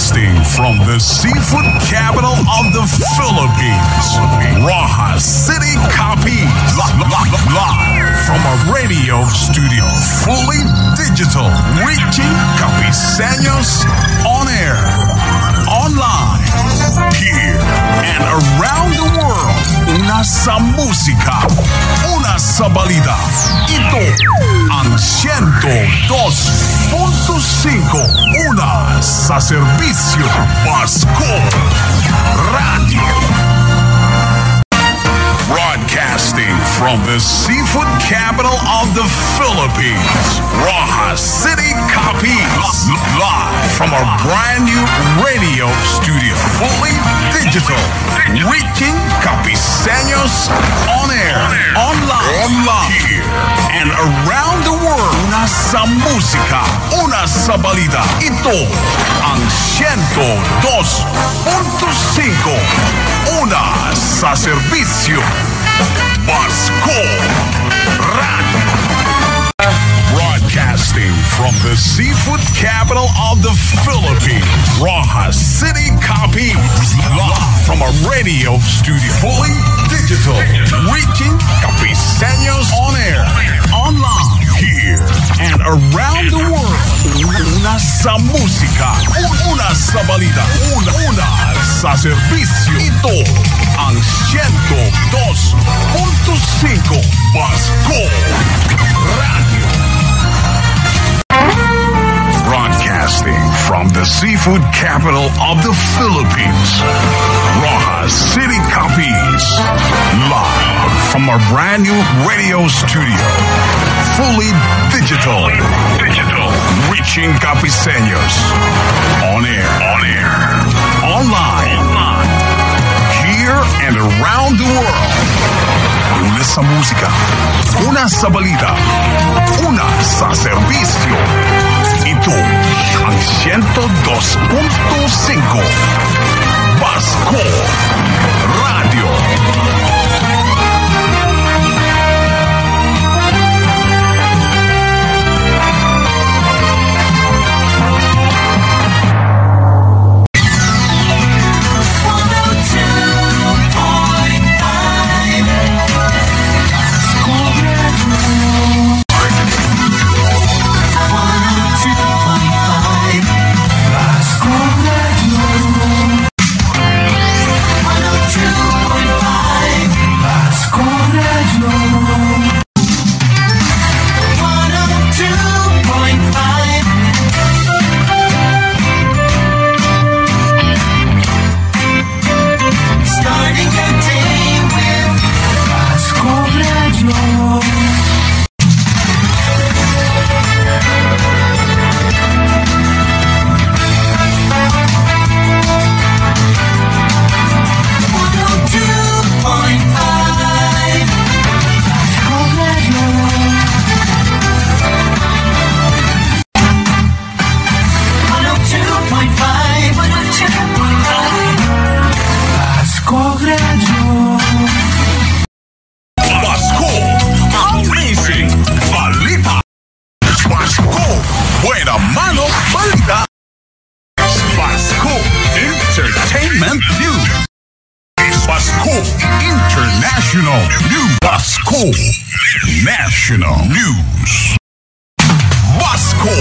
Broadcasting from the seafood capital of the Philippines, Rojas City, Capiz. Live from a radio studio, fully digital, reaching Capiceños on air, online, here, and around the world. Una sa musika, una sa balita. Ito ang 102.5, una sa serbisyo, Pasko Radio. Broadcasting from the seafood capital of the Philippines, Rojas City, Capiz. Live from our brand new radio studio, fully digital, reaching Capiceños on air, online, here, and around the world. Una sa musika, una sa balita. Ito ang 102.5, una sa serbisyo, Pasko Radio. Broadcasting from the seafood capital of the Philippines, Rojas City, Capiz. Live from a radio studio, fully digital, reaching Capiceños on air, online, here, and around the world. Una sa musika, una sa balita, una sa serbisyo. Ito ang 102.5 Pasko Radio. Broadcasting from the seafood capital of the Philippines, Rojas City, Capiz. Live from our brand new radio studio, fully digital, reaching Capiceños on air, online, here and around the world. Una sa musika, una sa balita, una sa serbisyo. Ito ang 102.5 Pasko Radio. National News. Pasko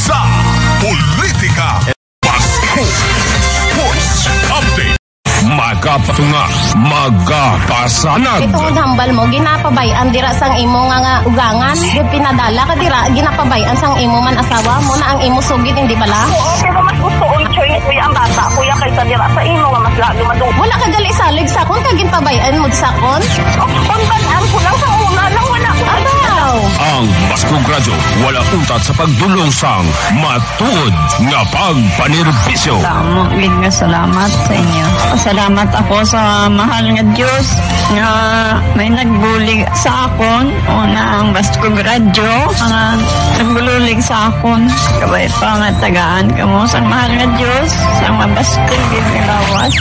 sa politika. Pasko Sports Update. Magapatunga, magapasanag. Itong hambal mo, ginapabayan dira sang imo nga ugangan. Yung pinadala ka dira, ginapabayan sang imo man asawa mo na ang imo sugid, hindi bala? Oo, pero mas gusto ko i-choy kuya ang bata, kuya kaysa dira sa imo nga mas lalo madung. Wala ka gali salig sakon, kagin pabayan mo sakon? Kontan ko lang sa una lang, wala ko. Ataw! Ang Pasko Radyo, wala utat sa pagdulong sang matuod nga pagpanirbisyo. Salamat sa inyo. Salamat ako sa mahal nga Diyos nga may nagbulig sa akon. Una ang Pasko Radyo, ang nagbulig sa akon. Kabay pa nga tagaan ka mo sa mahal nga Diyos, sa mga Pasko ginilawas.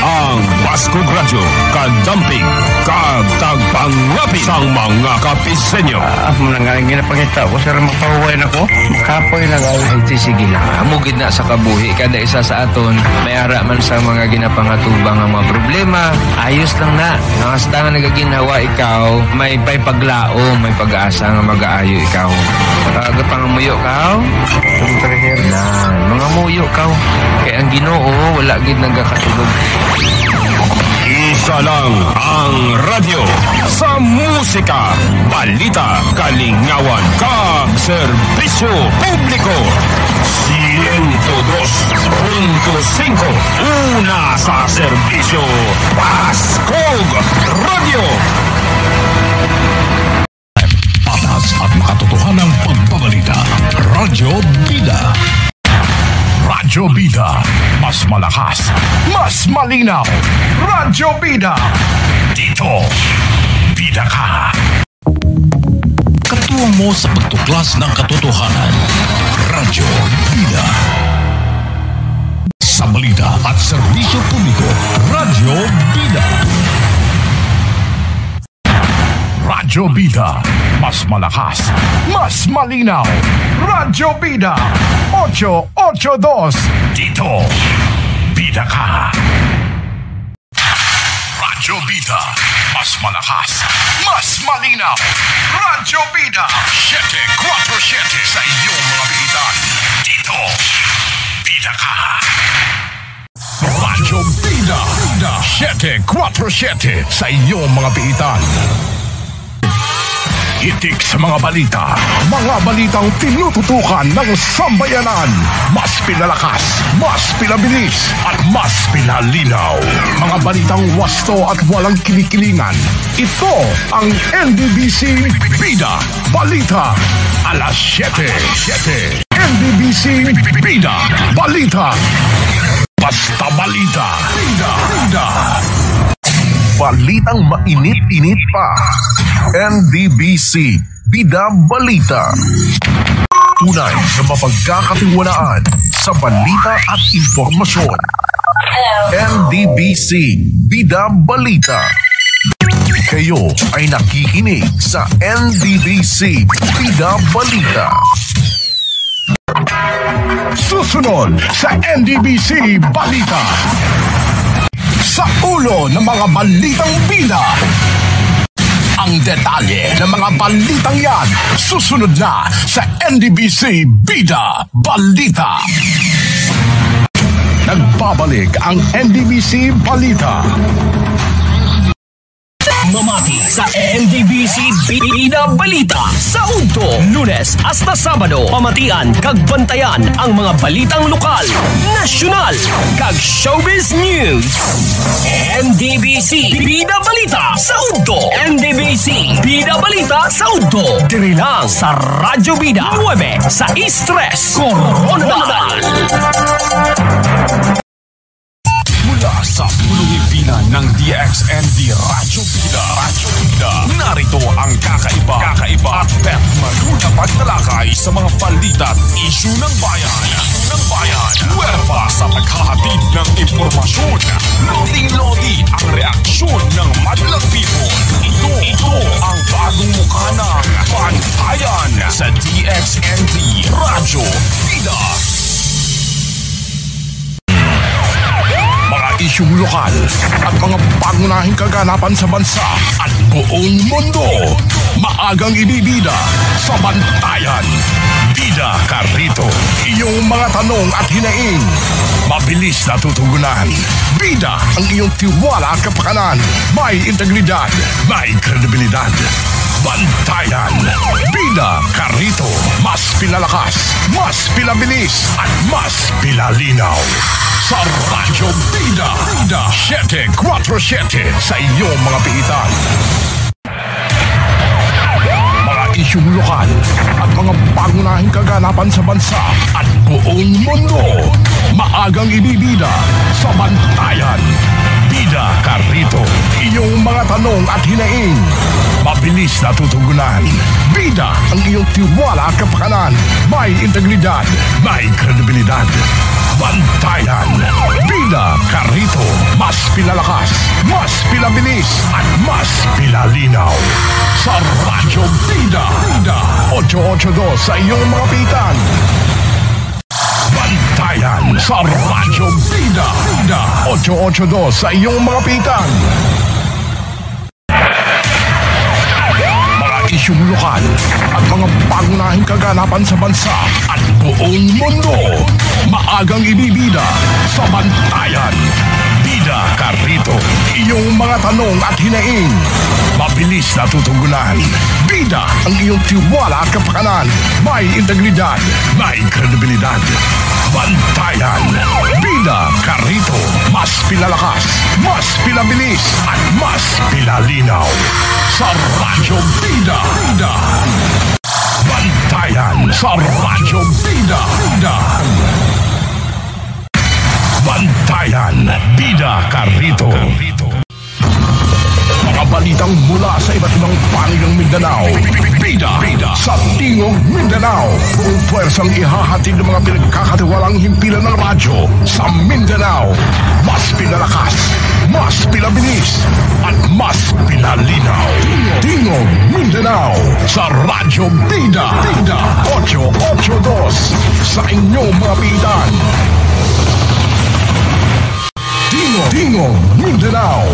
Ang Pasko Radyo, kadamping, katagpangapi sang mga Capiceños. nyo. Ako nang galing ginapakita ko, sir, magpahuwain ako. Makapoy na galing. Ay, sige na. Amugid na sa kabuhi, kada isa sa aton, may ara man sa mga ginapangatubang ang mga problema. Ayos lang na. Nakasta nga nagaginhawa ikaw, may paglao, may pag-asa nga mag-aayo ikaw. Paraga pang muyo ka, mga muyo ka. Kaya ang Ginoo, wala gid nagakatulog. Isa lang ang radyo sa musika, balita, kalingawan, kag serbisyo publiko. 102.5 una sa serbisyo, Paskog Radio. Patas at makatotohanang pagbabalita, Radyo Bida. Radyo Bida, mas malakas, mas malinaw. Radyo Bida, dito, bida ka. Katuwang mo sa pagtuklas ng katotohanan. Radyo Bida. Sa balita at serbisyo publiko, Radyo Bida. Radyo Bida, mas malakas, mas malinaw. Radyo Bida, 882. Dito, bida ka. Radyo Bida, mas malakas, mas malinaw. Radyo Bida, 747 sa iyong mga bihitan. Dito, bida ka. Radyo Bida, 747 sa iyong mga bihitan. Itik sa mga balita, mga balitang tinututukan ng sambayanan. Mas pinalakas, mas pinabilis, at mas pinalinaw. Mga balitang wasto at walang kinikilingan. Ito ang NDBC Bida Balita. Alas 7. NDBC Bida Balita. Basta balita. Bida. Balitang mainit-init pa. NDBC Bida Balita. Tunay na mapagkakatiwalaan sa balita at informasyon. NDBC Bida Balita. Kayo ay nakikinig sa NDBC Bida Balita. Susunod sa NDBC Balita. Sa ulo ng mga balitang bida. Ang detalye ng mga balitang yan, susunod na sa NDBC Bida Balita. Nagbabalik ang NDBC Balita. Mamati sa NDBC Bida Balita sa Udto, Lunes hasta Sabado. Pamatian kag bantayan ang mga balitang lokal, nasyonal kag showbiz news. NDBC Bida Balita sa Udto. NDBC Bida Balita sa Udto. Diri lang sa Radyo Bida 9 sa Istres, Coronadal. Mula sa pulong-ipinan ng DXND Radyo Bida. Narito ang kakaiba at permanent na pagtalakay sa mga balita at isyu ng bayan. Huwerpa sa paghahatid ng impormasyon. Loding-lodi ang reaksyon ng madalang people. Ito ang bagong mukha ng Bantayan sa DXND Radyo Bida. Mga isyung lokal at mga pangunahing kaganapan sa bansa at buong mundo. Maagang ibibida sa Bantayan. Bida ka rito. Iyong mga tanong at hinaing, mabilis na tutugunan. Bida ang iyong tiwala at kapakanan. May integridad, may kredibilidad. Bantayan. Bida ka rito. Mas pinalakas, mas pinabilis, at mas pinalinaw. Sa Radyo Bida 747 sa iyong mga pihitan. Mga isyung lokal at mga pangunahing kaganapan sa bansa at buong mundo. Maagang ibibida sa Bantayan. Bida ka rito. Iyong mga tanong at hinaing, mabilis na tutugunan. Bida ang iyong tiwala at kapakanan. May integridad, may kredibilidad. Bantayan. Bida ka rito. Mas pinalakas, mas pinabilis, at mas pinalinaw. Sa Radyo Bida, 882 sa iyong mga pitan. Bantayan sa Radyo Bida, 882 sa iyong mga pitan. Mga isyung lokal at mga pangunahing kaganapan sa bansa at buong mundo. Maagang ibibida sa Bantayan. Bida ka rito. Iyong mga tanong at hinaing. Mabilis na tutugunan. Bida ang iyong tiwala at kapakanan. May integridad. May kredibilidad. Bantayan. Bida ka rito. Mas pinalakas. Mas pinabilis. At mas pinalinaw. Sa Radyo Bida. Bantayan sa Radyo Bida. Bantayan, Bida ka rito. Mga balitang mula sa iba't ibang panig ng Mindanao. Bida sa Tingog Mindanao. Buong pwersang ihahatid ng mga pinagkakatiwalang himpilan ng radyo sa Mindanao. Mas pinalakas, mas pinabilis, at mas pinalinaw. Tingog Mindanao sa Radyo Bida 882 sa inyong mga pitan. Tingog Mindanao.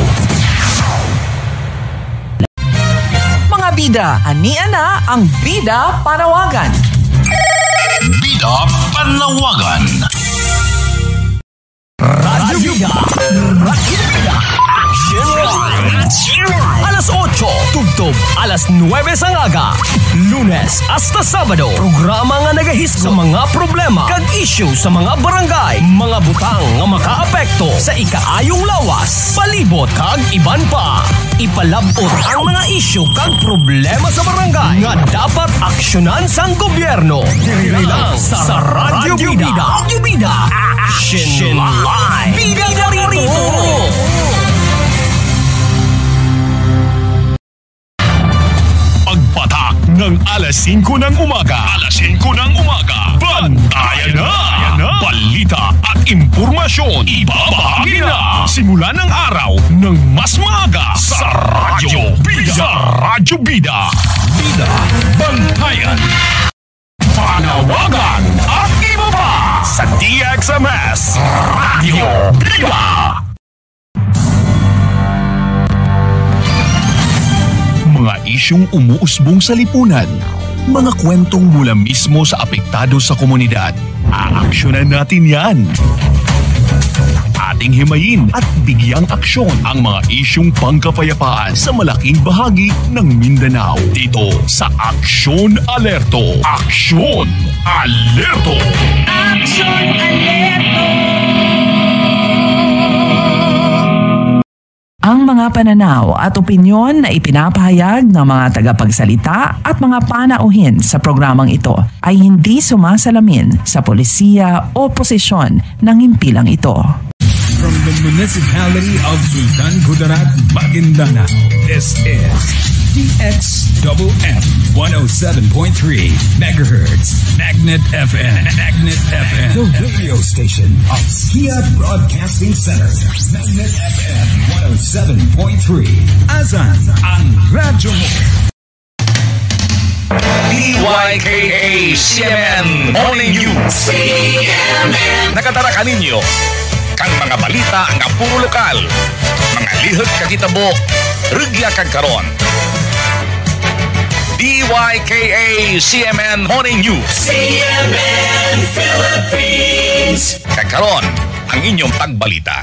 Mga bida, ani-ana ang Bida Panawagan. Bida Panawagan. Radyo Bida. Alas 8, tugtog. Alas 9 sa ngaga. Lunes hasta Sabado. Programa nga nagahis sa mga problema kag issue sa mga barangay. Mga butang nga makaapekto sa ikaayong lawas, palibot kag iban pa. Ipalabot ang mga issue kag problema sa barangay nga dapat aksyonan sang gobyerno. Diri lang sa Radyo Bida. Radyo Bida. Action Live. Bida rito. Pagpatak ng alas 5 ng umaga. Bantayan na. Balita at impormasyon. Ibabahagi na. Simula ng araw ng mas maaga sa Radyo Bida. Bida. Bantayan. Panawagan at iba pa sa DXMS Radio Bida. Mga isyung umuusbong sa lipunan, mga kwentong mula mismo sa apektado sa komunidad. Aaksyonan natin yan. Ating himayin at bigyang aksyon ang mga isyung pangkapayapaan sa malaking bahagi ng Mindanao. Dito sa Aksyon Alerto. Aksyon Alerto! Action Alerto! Ang mga pananaw at opinyon na ipinapahayag ng mga tagapagsalita at mga panauhin sa programang ito ay hindi sumasalamin sa polisiya o posisyon ng himpilang ito. From the municipality of Sultan Kudarat, Maguindanao, this is DXFM 107.3 megahertz Magnet FM. The radio station of Skia Broadcasting Center. Magnet FM 107.3. Azan ang radyo mo. DYKA CMN Morning News. Nakatara ka ninyo kang mga balita nga puro lokal, mga lihok kagitabo, rugya kag karon. DYKA CMN Morning News. CMN Philippines. Kag karon ang inyong pagbalita.